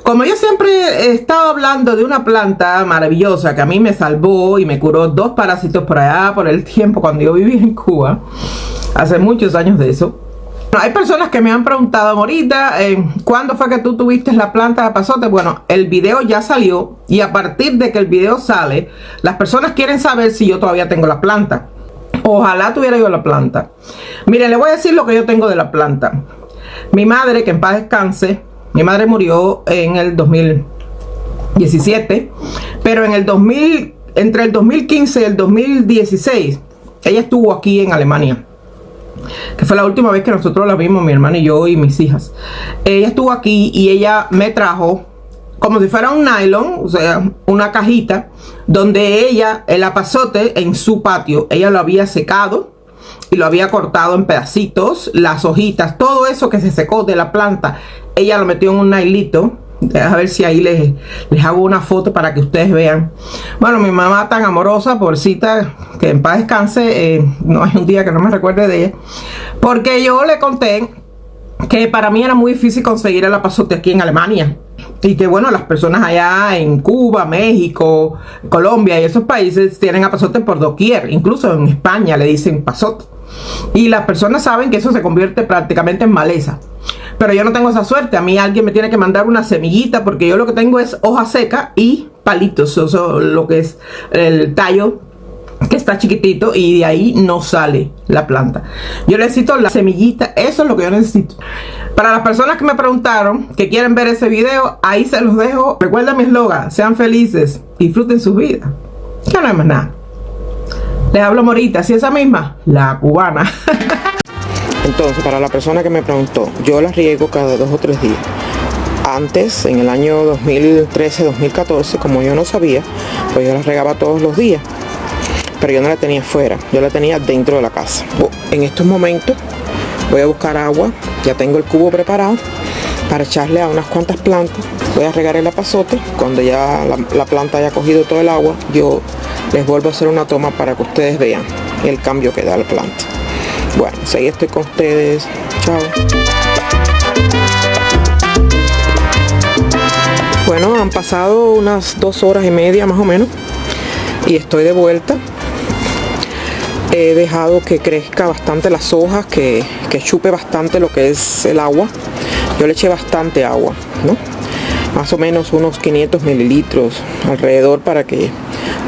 Como yo siempre he estado hablando de una planta maravillosa que a mí me salvó y me curó 2 parásitos por allá, por el tiempo cuando yo vivía en Cuba, hace muchos años de eso. Hay personas que me han preguntado, Morita, ¿cuándo fue que tú tuviste la planta de apazote? Bueno, el video ya salió y a partir de que el video sale, las personas quieren saber si yo todavía tengo la planta. Ojalá tuviera yo la planta. Miren, le voy a decir lo que yo tengo de la planta. Mi madre, que en paz descanse, mi madre murió en el 2017, pero entre el 2015 y el 2016, ella estuvo aquí en Alemania, que fue la última vez que nosotros la vimos, mi hermana y yo y mis hijas. Ella estuvo aquí y ella me trajo como si fuera un nylon, o sea, una cajita, donde ella, el apazote en su patio, ella lo había secado y lo había cortado en pedacitos, las hojitas, todo eso que se secó de la planta, ella lo metió en un nailito. A ver si ahí les hago una foto para que ustedes vean. Bueno, mi mamá tan amorosa, pobrecita, que en paz descanse, no hay un día que no me recuerde de ella, porque yo le conté que para mí era muy difícil conseguir el apazote aquí en Alemania, y que bueno, las personas allá en Cuba, México, Colombia y esos países tienen apazote por doquier, incluso en España le dicen pasote, y las personas saben que eso se convierte prácticamente en maleza. Pero yo no tengo esa suerte. A mí alguien me tiene que mandar una semillita, porque yo lo que tengo es hoja seca y palitos, eso, lo que es el tallo que está chiquitito, y de ahí no sale la planta. Yo necesito la semillita, eso es lo que yo necesito. Para las personas que me preguntaron, que quieren ver ese video, ahí se los dejo. Recuerden mi eslogan: sean felices, disfruten su vida. Ya no hay más nada. Les hablo Morita, si esa misma, la cubana. Entonces, para la persona que me preguntó, yo las riego cada 2 o 3 días. Antes, en el año 2013-2014, como yo no sabía, pues yo las regaba todos los días. Pero yo no la tenía fuera, yo la tenía dentro de la casa. En estos momentos voy a buscar agua, ya tengo el cubo preparado para echarle a unas cuantas plantas. Voy a regar el apazote. Cuando ya la planta haya cogido todo el agua, yo les vuelvo a hacer una toma para que ustedes vean el cambio que da la planta. Bueno, seguí, estoy con ustedes. Chao. Bueno, han pasado unas 2 horas y media más o menos y estoy de vuelta. He dejado que crezca bastante las hojas, que chupe bastante lo que es el agua. Yo le eché bastante agua, ¿no? Más o menos unos 500 mililitros alrededor, para que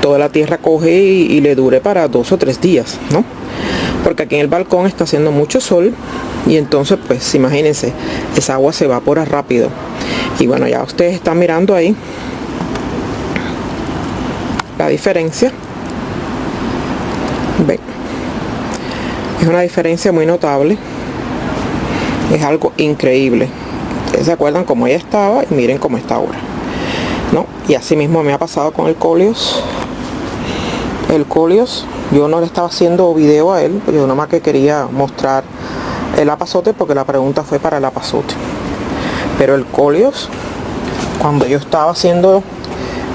toda la tierra coge y le dure para 2 o 3 días, ¿no? Porque aquí en el balcón está haciendo mucho sol y entonces pues imagínense, esa agua se evapora rápido. Y bueno, ya ustedes están mirando ahí la diferencia. Ven, es una diferencia muy notable, es algo increíble. Ustedes se acuerdan cómo ella estaba y miren cómo está ahora, ¿no? Y así mismo me ha pasado con el Coleus. El Coleus, yo no le estaba haciendo video a él, yo nomás que quería mostrar el apazote, porque la pregunta fue para el apazote. Pero el Coleus, cuando yo estaba haciendo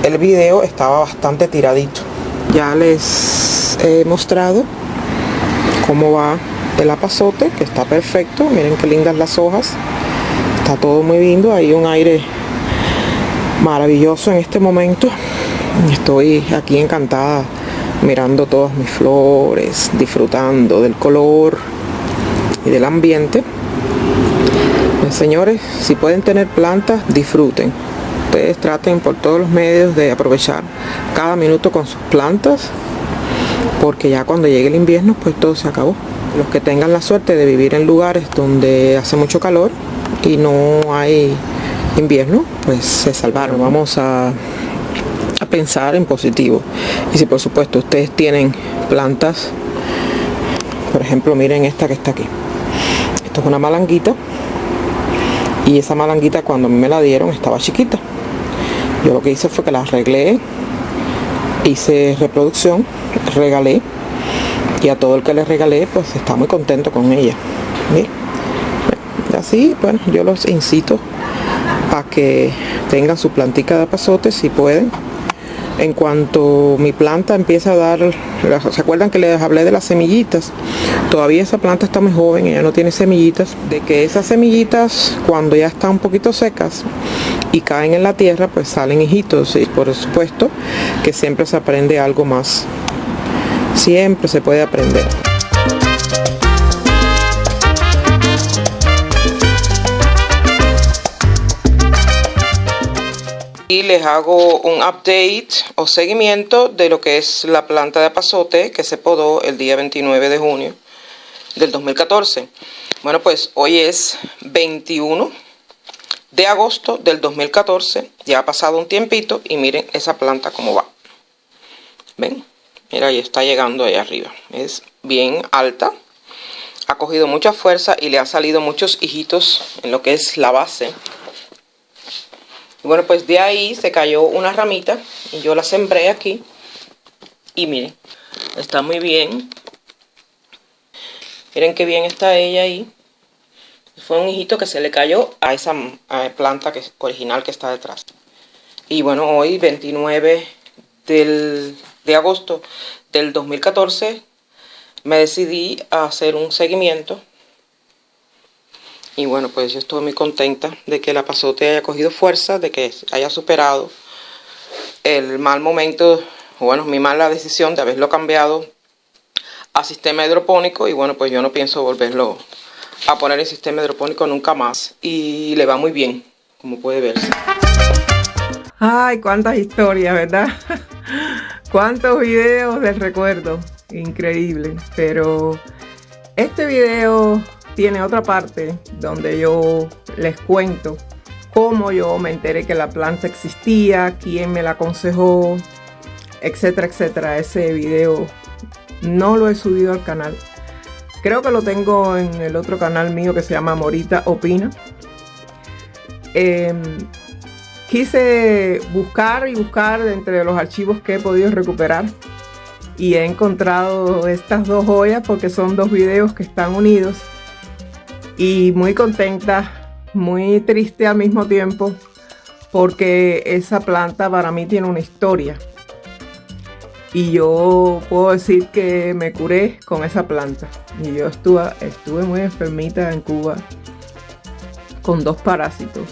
el video, estaba bastante tiradito. Ya les he mostrado cómo va el apazote, que está perfecto. Miren qué lindas las hojas, está todo muy lindo. Hay un aire maravilloso en este momento. Estoy aquí encantada mirando todas mis flores, disfrutando del color y del ambiente. Pues, señores, si pueden tener plantas, disfruten. Ustedes traten por todos los medios de aprovechar cada minuto con sus plantas, porque ya cuando llegue el invierno pues todo se acabó. Los que tengan la suerte de vivir en lugares donde hace mucho calor y no hay invierno, pues se salvaron. Vamos a pensar en positivo. Y si por supuesto ustedes tienen plantas, por ejemplo, miren esta que está aquí. Esto es una malanguita, y esa malanguita cuando me la dieron estaba chiquita. Yo lo que hice fue que la arreglé, hice reproducción, regalé, y a todo el que le regalé pues está muy contento con ella. Miren, así, bueno, yo los incito a que tengan su plantica de apazote si pueden. en cuanto mi planta empieza a dar, ¿se acuerdan que les hablé de las semillitas? Todavía esa planta está muy joven, ella no tiene semillitas, de que esas semillitas cuando ya están un poquito secas y caen en la tierra, pues salen hijitos, y por supuesto que siempre se aprende algo más, siempre se puede aprender. Y les hago un update o seguimiento de lo que es la planta de epazote que se podó el día 29 de junio del 2014. Bueno, pues hoy es 21 de agosto del 2014. Ya ha pasado un tiempito y miren esa planta cómo va. ¿Ven? Mira, ahí está llegando ahí arriba. Es bien alta. Ha cogido mucha fuerza y le han salido muchos hijitos en lo que es la base. Y bueno, pues de ahí se cayó una ramita y yo la sembré aquí. Y miren, está muy bien. Miren qué bien está ella ahí. Fue un hijito que se le cayó a esa planta original que está detrás. Y bueno, hoy 29 de agosto del 2014 me decidí a hacer un seguimiento. Y bueno, pues yo estoy muy contenta de que el epazote haya cogido fuerza, de que haya superado el mal momento, o bueno, mi mala decisión de haberlo cambiado a sistema hidropónico. Y bueno, pues yo no pienso volverlo a poner en sistema hidropónico nunca más. Y le va muy bien, como puede verse. Ay, cuántas historias, ¿verdad? Cuántos videos del recuerdo. Increíble. Pero este video tiene otra parte donde yo les cuento cómo yo me enteré que la planta existía, quién me la aconsejó, etcétera, etcétera. Ese video no lo he subido al canal. Creo que lo tengo en el otro canal mío que se llama Morita Opina. Quise buscar y buscar entre los archivos que he podido recuperar y he encontrado estas dos joyas porque son dos videos que están unidos. Y muy contenta, muy triste al mismo tiempo, porque esa planta para mí tiene una historia. Y yo puedo decir que me curé con esa planta. Y yo estuve muy enfermita en Cuba con 2 parásitos.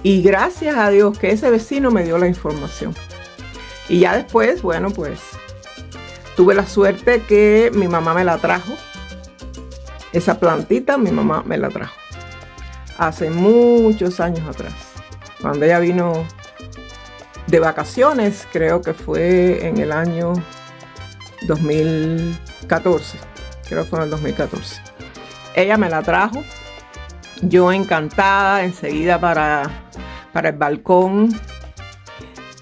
Y gracias a Dios que ese vecino me dio la información. Y ya después, bueno, pues tuve la suerte que mi mamá me la trajo. Esa plantita mi mamá me la trajo hace muchos años atrás, cuando ella vino de vacaciones, creo que fue en el año 2014, creo que fue en el 2014. Ella me la trajo, yo encantada, enseguida para el balcón.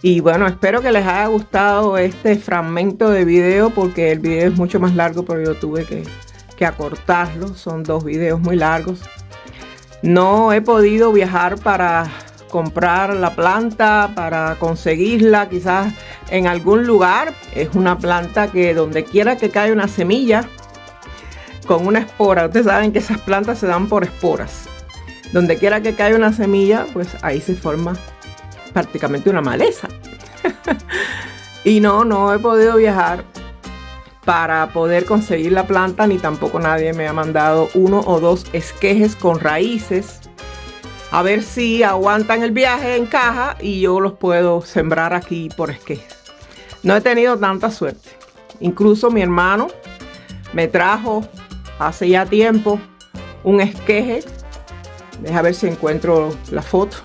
Y bueno, espero que les haya gustado este fragmento de video, porque el video es mucho más largo, pero yo tuve que acortarlo. Son 2 videos muy largos. No he podido viajar para comprar la planta, para conseguirla quizás en algún lugar. Es una planta que donde quiera que cae una semilla con una espora, ustedes saben que esas plantas se dan por esporas. Donde quiera que cae una semilla, pues ahí se forma prácticamente una maleza. Y no he podido viajar para poder conseguir la planta, ni tampoco nadie me ha mandado 1 o 2 esquejes con raíces. A ver si aguantan el viaje en caja y yo los puedo sembrar aquí por esquejes. No he tenido tanta suerte. Incluso mi hermano me trajo hace ya tiempo un esqueje. Deja ver si encuentro la foto.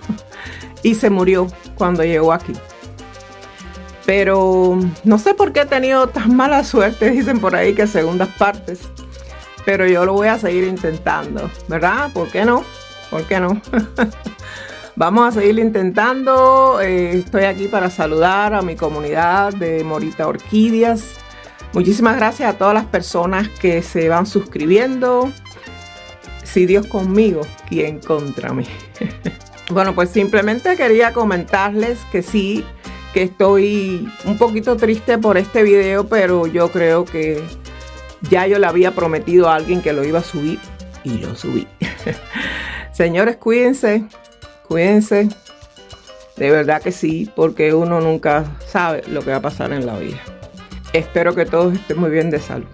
Y se murió cuando llegó aquí. Pero no sé por qué he tenido tan mala suerte, dicen por ahí que segundas partes. Pero yo lo voy a seguir intentando, ¿verdad? ¿Por qué no? ¿Por qué no? Vamos a seguir intentando. Estoy aquí para saludar a mi comunidad de Morita Orquídeas. Muchísimas gracias a todas las personas que se van suscribiendo. Si Dios conmigo, ¿quién contra mí? Bueno, pues simplemente quería comentarles que sí, que estoy un poquito triste por este video, pero yo creo que ya yo le había prometido a alguien que lo iba a subir y lo subí. Señores, cuídense, cuídense. De verdad que sí, porque uno nunca sabe lo que va a pasar en la vida. Espero que todos estén muy bien de salud.